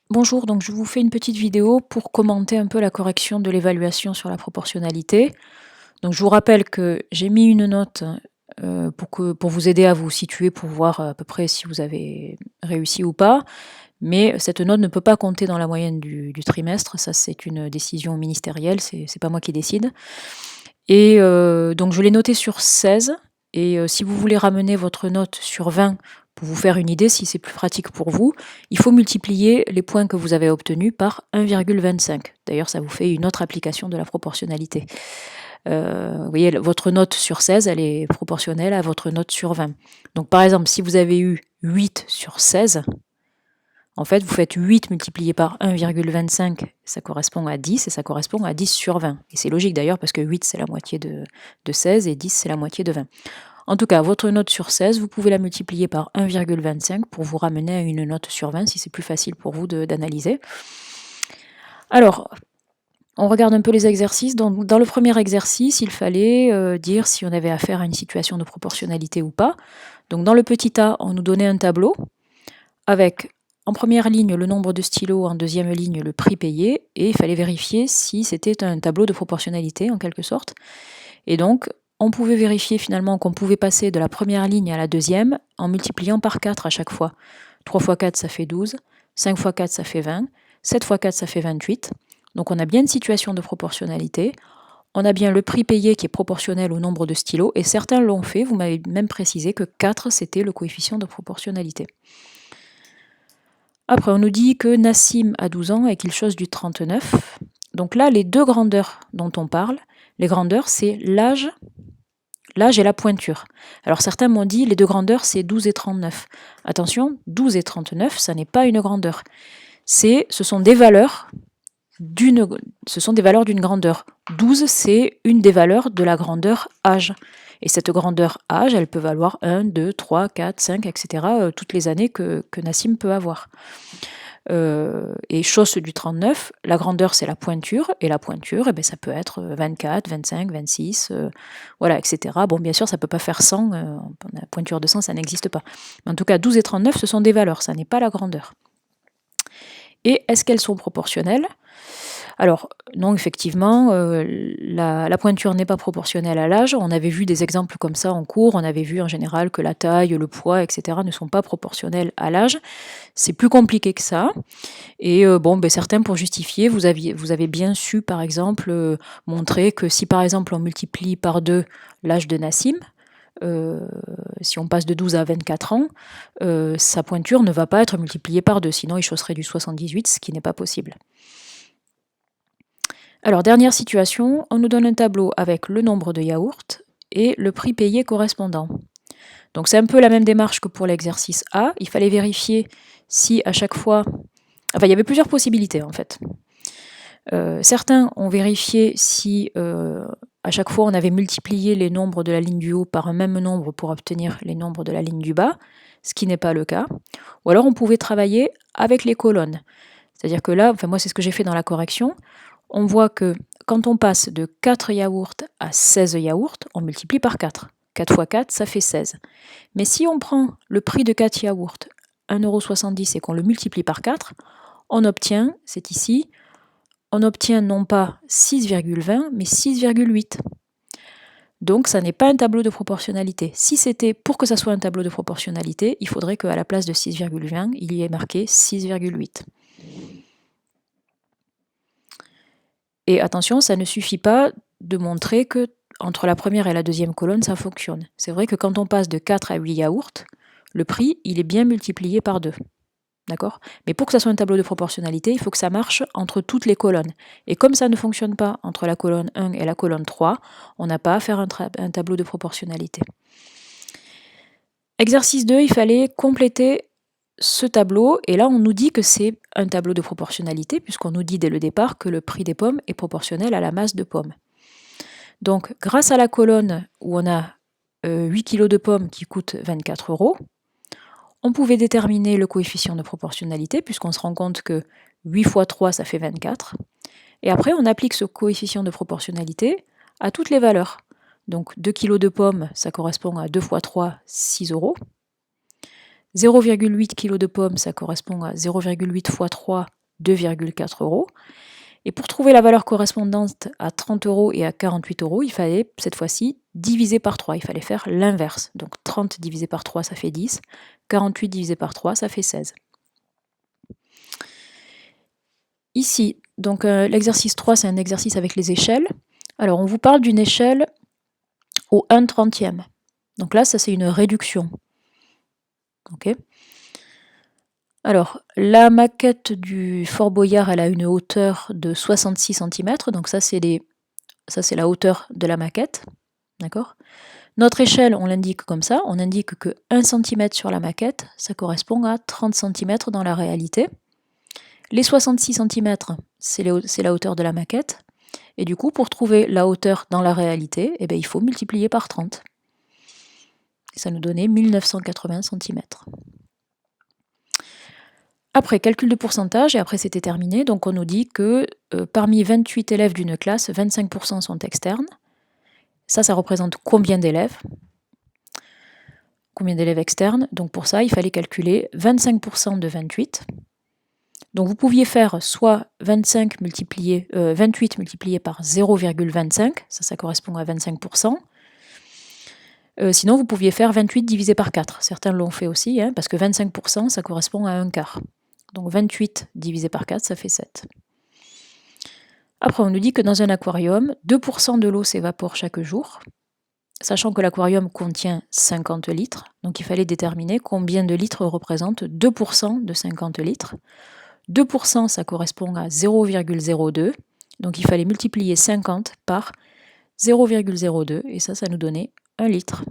Bonjour, donc je vous fais une petite vidéo pour commenter un peu la correction de l'évaluation sur la proportionnalité. Donc je vous rappelle que j'ai mis une note pour vous aider à vous situer, pour voir à peu près si vous avez réussi ou pas. Mais cette note ne peut pas compter dans la moyenne du trimestre, ça c'est une décision ministérielle, c'est pas moi qui décide. Et donc je l'ai notée sur 16, et si vous voulez ramener votre note sur 20, pour vous faire une idée, si c'est plus pratique pour vous, il faut multiplier les points que vous avez obtenus par 1,25. D'ailleurs, ça vous fait une autre application de la proportionnalité. Vous voyez, votre note sur 16, elle est proportionnelle à votre note sur 20. Donc par exemple, si vous avez eu 8 sur 16, en fait, vous faites 8 multiplié par 1,25, ça correspond à 10, et ça correspond à 10 sur 20. Et c'est logique d'ailleurs, parce que 8, c'est la moitié de 16, et 10, c'est la moitié de 20. En tout cas, votre note sur 16, vous pouvez la multiplier par 1,25 pour vous ramener à une note sur 20, si c'est plus facile pour vous d'analyser. Alors, on regarde un peu les exercices. Donc, dans le premier exercice, il fallait dire si on avait affaire à une situation de proportionnalité ou pas. Donc, dans le petit a, on nous donnait un tableau avec en première ligne le nombre de stylos, en deuxième ligne le prix payé, et il fallait vérifier si c'était un tableau de proportionnalité en quelque sorte. Et donc, on pouvait vérifier finalement qu'on pouvait passer de la première ligne à la deuxième en multipliant par 4 à chaque fois. 3 fois 4, ça fait 12, 5 fois 4, ça fait 20, 7 fois 4, ça fait 28. Donc on a bien une situation de proportionnalité. On a bien le prix payé qui est proportionnel au nombre de stylos, et certains l'ont fait, vous m'avez même précisé que 4, c'était le coefficient de proportionnalité. Après, on nous dit que Nassim a 12 ans et qu'il chose du 39. Donc là, les deux grandeurs dont on parle, les grandeurs, c'est l'âge et la pointure. Alors certains m'ont dit les deux grandeurs, c'est 12 et 39. Attention, 12 et 39, ça n'est pas une grandeur. Ce sont des valeurs d'une grandeur. 12, c'est une des valeurs de la grandeur âge. Et cette grandeur âge, elle peut valoir 1, 2, 3, 4, 5, etc. Toutes les années que Nassim peut avoir. Et chose du 39, la grandeur c'est la pointure, et la pointure, eh bien, ça peut être 24, 25, 26, voilà, etc. Bon, bien sûr, ça ne peut pas faire 100, la pointure de 100, ça n'existe pas. Mais en tout cas, 12 et 39, ce sont des valeurs, ça n'est pas la grandeur. Et est-ce qu'elles sont proportionnelles ? Alors, non, effectivement, la pointure n'est pas proportionnelle à l'âge. On avait vu des exemples comme ça en cours. On avait vu en général que la taille, le poids, etc. ne sont pas proportionnels à l'âge. C'est plus compliqué que ça. Et bon, certains, pour justifier, vous avez bien su, par exemple, montrer que si, par exemple, on multiplie par 2 l'âge de Nassim, si on passe de 12 à 24 ans, sa pointure ne va pas être multipliée par 2, sinon il chausserait du 78, ce qui n'est pas possible. Alors, dernière situation, on nous donne un tableau avec le nombre de yaourts et le prix payé correspondant. Donc c'est un peu la même démarche que pour l'exercice A. Il fallait vérifier si à chaque fois... Enfin, il y avait plusieurs possibilités en fait. Certains ont vérifié si à chaque fois on avait multiplié les nombres de la ligne du haut par un même nombre pour obtenir les nombres de la ligne du bas, ce qui n'est pas le cas. Ou alors on pouvait travailler avec les colonnes. C'est-à-dire que là, enfin moi c'est ce que j'ai fait dans la correction, on voit que quand on passe de 4 yaourts à 16 yaourts, on multiplie par 4. 4 fois 4, ça fait 16. Mais si on prend le prix de 4 yaourts, 1,70 € et qu'on le multiplie par 4, on obtient, c'est ici, on obtient non pas 6,20, mais 6,8. Donc ça n'est pas un tableau de proportionnalité. Si c'était pour que ça soit un tableau de proportionnalité, il faudrait qu'à la place de 6,20, il y ait marqué 6,8. Et attention, ça ne suffit pas de montrer que entre la première et la deuxième colonne, ça fonctionne. C'est vrai que quand on passe de 4 à 8 yaourts, le prix, il est bien multiplié par 2. D'accord ? Mais pour que ça soit un tableau de proportionnalité, il faut que ça marche entre toutes les colonnes. Et comme ça ne fonctionne pas entre la colonne 1 et la colonne 3, on n'a pas à faire un tableau de proportionnalité. Exercice 2, il fallait compléter ce tableau, et là on nous dit que c'est un tableau de proportionnalité, puisqu'on nous dit dès le départ que le prix des pommes est proportionnel à la masse de pommes. Donc grâce à la colonne où on a 8 kg de pommes qui coûtent 24 €, on pouvait déterminer le coefficient de proportionnalité, puisqu'on se rend compte que 8 fois 3, ça fait 24. Et après, on applique ce coefficient de proportionnalité à toutes les valeurs. Donc 2 kg de pommes, ça correspond à 2 fois 3, 6 €. 0,8 kg de pommes, ça correspond à 0,8 x 3, 2,4 euros. Et pour trouver la valeur correspondante à 30 euros et à 48 euros, il fallait cette fois-ci diviser par 3. Il fallait faire l'inverse. Donc 30 divisé par 3, ça fait 10. 48 divisé par 3, ça fait 16. Ici, donc l'exercice 3, c'est un exercice avec les échelles. Alors, on vous parle d'une échelle au 1/30e. Donc là, ça c'est une réduction. Ok. Alors, la maquette du Fort Boyard, elle a une hauteur de 66 cm. Donc ça, c'est la hauteur de la maquette. D'accord. Notre échelle, on l'indique comme ça. On indique que 1 cm sur la maquette, ça correspond à 30 cm dans la réalité. Les 66 cm, c'est la hauteur de la maquette. Et du coup, pour trouver la hauteur dans la réalité, eh bien, il faut multiplier par 30. Et ça nous donnait 1980 cm. Après, calcul de pourcentage, et après c'était terminé. Donc on nous dit que parmi 28 élèves d'une classe, 25% sont externes. Ça représente combien d'élèves? Combien d'élèves externes? Donc pour ça, il fallait calculer 25% de 28. Donc vous pouviez faire soit 28 multiplié par 0,25, ça correspond à 25%. Sinon, vous pouviez faire 28 divisé par 4. Certains l'ont fait aussi, hein, parce que 25%, ça correspond à un quart. Donc 28 divisé par 4, ça fait 7. Après, on nous dit que dans un aquarium, 2% de l'eau s'évapore chaque jour, sachant que l'aquarium contient 50 litres. Donc il fallait déterminer combien de litres représente 2% de 50 litres. 2%, ça correspond à 0,02. Donc il fallait multiplier 50 par 0,02 et ça nous donnait 1 litre.